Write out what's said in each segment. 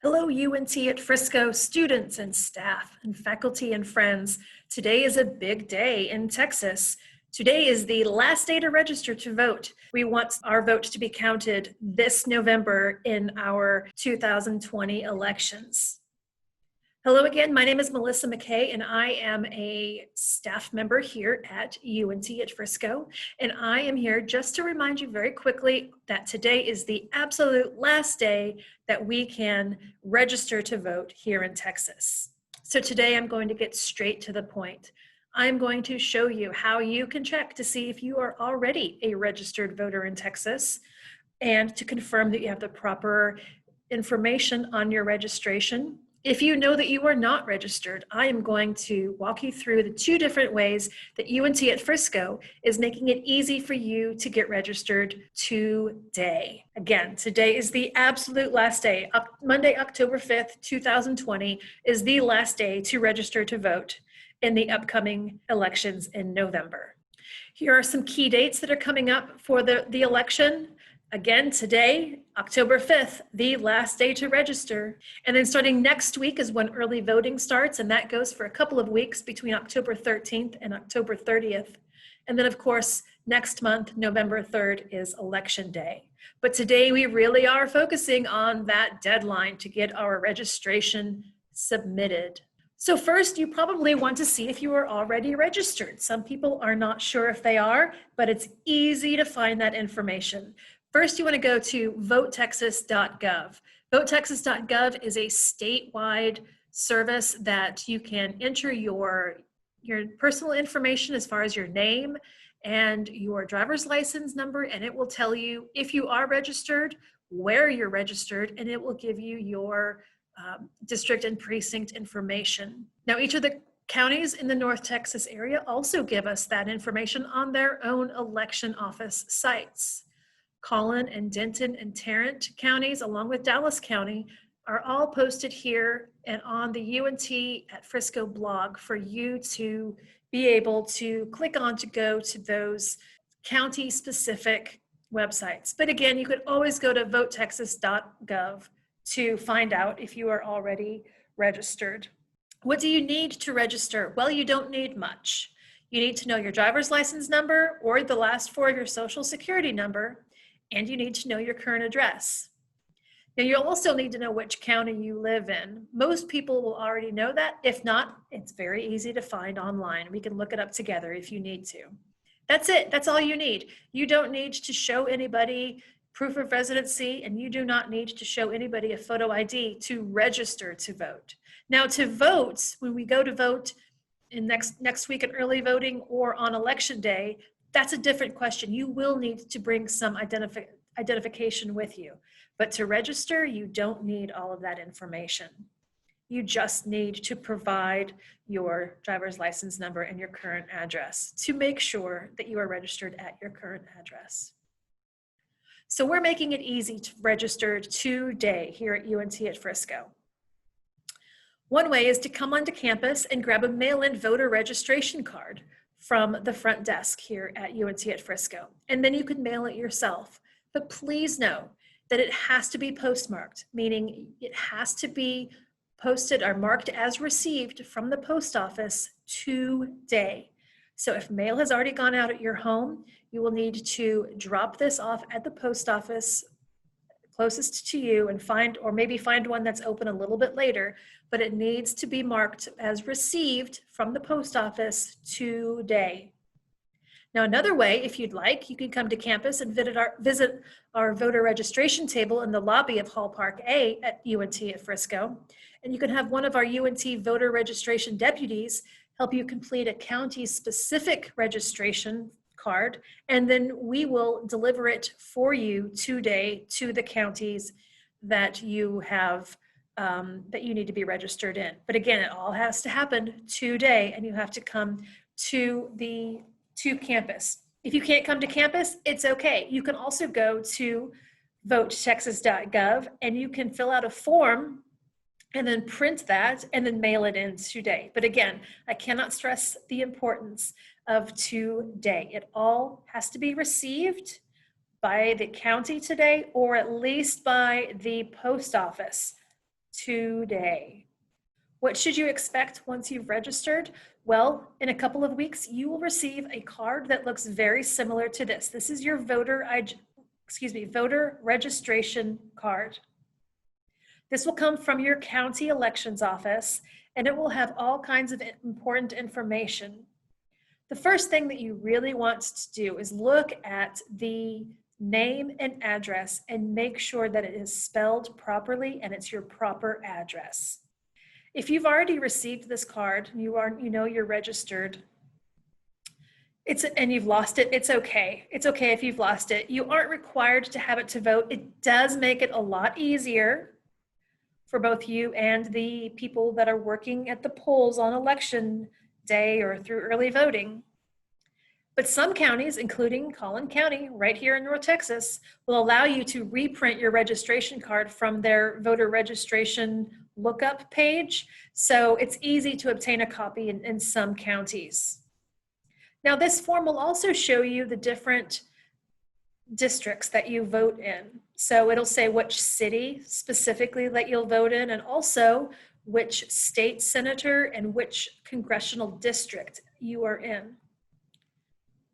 Hello, UNT at Frisco students and staff and faculty and friends. Today is a big day in Texas. Today is the last day to register to vote. We want our vote to be counted this November in our 2020 elections. Hello again, my name is Melissa McKay and I am a staff member here at UNT at Frisco. And I am here just to remind you very quickly that today is the absolute last day that we can register to vote here in Texas. So today I'm going to get straight to the point. I'm going to show you how you can check to see if you are already a registered voter in Texas and to confirm that you have the proper information on your registration. If you know that you are not registered, I am going to walk you through the two different ways that UNT at Frisco is making it easy for you to get registered today. Again, today is the absolute last day. Monday, October 5th, 2020 is the last day to register to vote in the upcoming elections in November. Here are some key dates that are coming up for the election. Again, today, October 5th, the last day to register. And then starting next week is when early voting starts, and that goes for a couple of weeks between October 13th and October 30th. And then, of course, next month, November 3rd, is Election Day. But today, we really are focusing on that deadline to get our registration submitted. So first, you probably want to see if you are already registered. Some people are not sure if they are, but it's easy to find that information. First, you want to go to votetexas.gov. Votetexas.gov is a statewide service that you can enter your personal information as far as your name and your driver's license number, and it will tell you if you are registered, where you're registered, and it will give you your district and precinct information. Now, each of the counties in the North Texas area also give us that information on their own election office sites. Collin and Denton and Tarrant counties, along with Dallas County, are all posted here and on the UNT at Frisco blog for you to be able to click on to go to those county-specific websites. But again, you could always go to votetexas.gov to find out if you are already registered. What do you need to register? Well, you don't need much. You need to know your driver's license number or the last four of your social security number, and you need to know your current address. Now, you'll also need to know which county you live in. Most people will already know that. If not, it's very easy to find online. We can look it up together if you need to. That's it. That's all you need. You don't need to show anybody proof of residency, and you do not need to show anybody a photo ID to register to vote. Now, to vote, when we go to vote in next week in early voting or on election day, that's a different question. You will need to bring some identification with you. But to register, you don't need all of that information. You just need to provide your driver's license number and your current address to make sure that you are registered at your current address. So we're making it easy to register today here at UNT at Frisco. One way is to come onto campus and grab a mail-in voter registration card from the front desk here at UNT at Frisco. And then you can mail it yourself. But please know that it has to be postmarked, meaning it has to be posted or marked as received from the post office today. So if mail has already gone out at your home, you will need to drop this off at the post office closest to you and find one that's open a little bit later, but it needs to be marked as received from the post office today. Now, another way, if you'd like, you can come to campus and visit our voter registration table in the lobby of Hall Park A at UNT at Frisco, and you can have one of our UNT voter registration deputies help you complete a county-specific registration card, and then we will deliver it for you today to the counties that you have that you need to be registered in. But again, it all has to happen today, and you have to come to campus. If you can't come to campus, it's okay. You can also go to votetexas.gov and you can fill out a form and then print that and then mail it in today. But again, I cannot stress the importance of today. It all has to be received by the county today, or at least by the post office today. What should you expect once you've registered? Well, in a couple of weeks, you will receive a card that looks very similar to this. This is your voter registration card. This will come from your county elections office, and it will have all kinds of important information. The first thing that you really want to do is look at the name and address and make sure that it is spelled properly and it's your proper address. If you've already received this card, you know you're registered, and you've lost it, it's okay. It's okay if you've lost it. You aren't required to have it to vote. It does make it a lot easier for both you and the people that are working at the polls on election day or through early voting. But some counties, including Collin County, right here in North Texas, will allow you to reprint your registration card from their voter registration lookup page. So it's easy to obtain a copy in some counties. Now, this form will also show you the different districts that you vote in. So it'll say which city specifically that you'll vote in, and also which state senator and which congressional district you are in.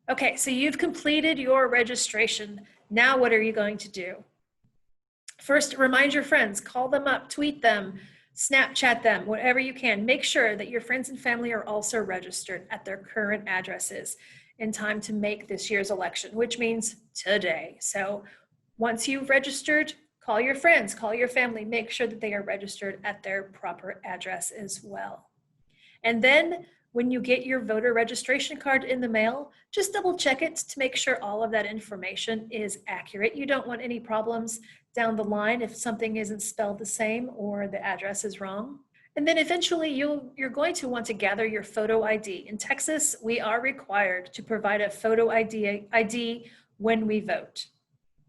Okay, so you've completed your registration. Now what are you going to do? First, remind your friends, call them up, tweet them, Snapchat them, whatever you can. Make sure that your friends and family are also registered at their current addresses in time to make this year's election, which means today. So once you've registered, call your friends, call your family, make sure that they are registered at their proper address as well. And then when you get your voter registration card in the mail, just double check it to make sure all of that information is accurate. You don't want any problems down the line if something isn't spelled the same or the address is wrong. And then eventually you're going to want to gather your photo ID. In Texas, we are required to provide a photo ID when we vote.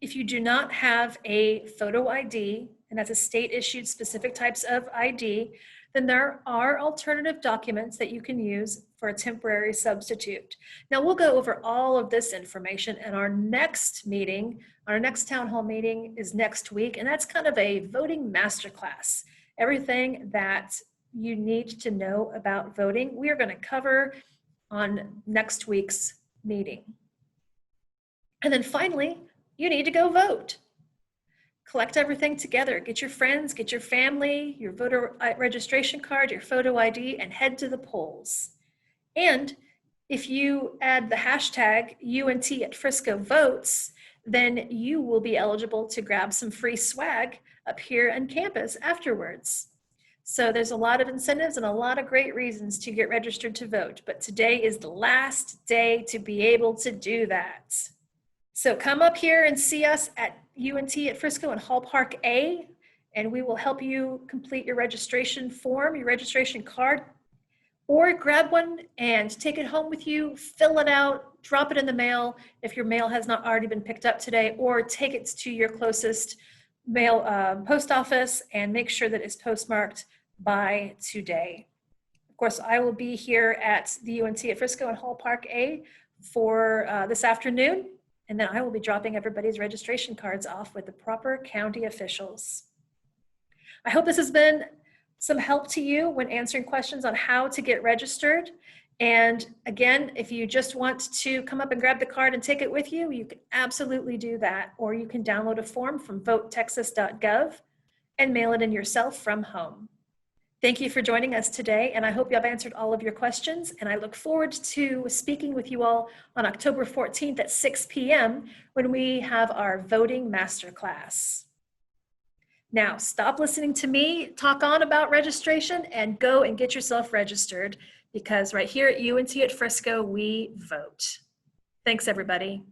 If you do not have a photo ID, and that's a state issued specific types of ID, then there are alternative documents that you can use for a temporary substitute. Now we'll go over all of this information in our next meeting. Our next town hall meeting is next week, and that's kind of a voting masterclass. Everything that you need to know about voting, we are going to cover on next week's meeting. And then finally, you need to go vote. Collect everything together. Get your friends, get your family, your voter registration card, your photo ID, and head to the polls. And if you add the hashtag UNT at Frisco Votes, then you will be eligible to grab some free swag up here on campus afterwards. So there's a lot of incentives and a lot of great reasons to get registered to vote, but today is the last day to be able to do that. So come up here and see us at UNT at Frisco in Hall Park A, and we will help you complete your registration form, your registration card, or grab one and take it home with you, fill it out, drop it in the mail if your mail has not already been picked up today, or take it to your closest mail post office and make sure that it's postmarked by today. Of course, I will be here at the UNT at Frisco in Hall Park A for this afternoon. And then I will be dropping everybody's registration cards off with the proper county officials. I hope this has been some help to you when answering questions on how to get registered. And again, if you just want to come up and grab the card and take it with you, you can absolutely do that. Or you can download a form from votetexas.gov and mail it in yourself from home. Thank you for joining us today, and I hope you have answered all of your questions, and I look forward to speaking with you all on October 14th at 6 p.m. when we have our voting masterclass. Now, stop listening to me talk on about registration and go and get yourself registered, because right here at UNT at Frisco, we vote. Thanks, everybody.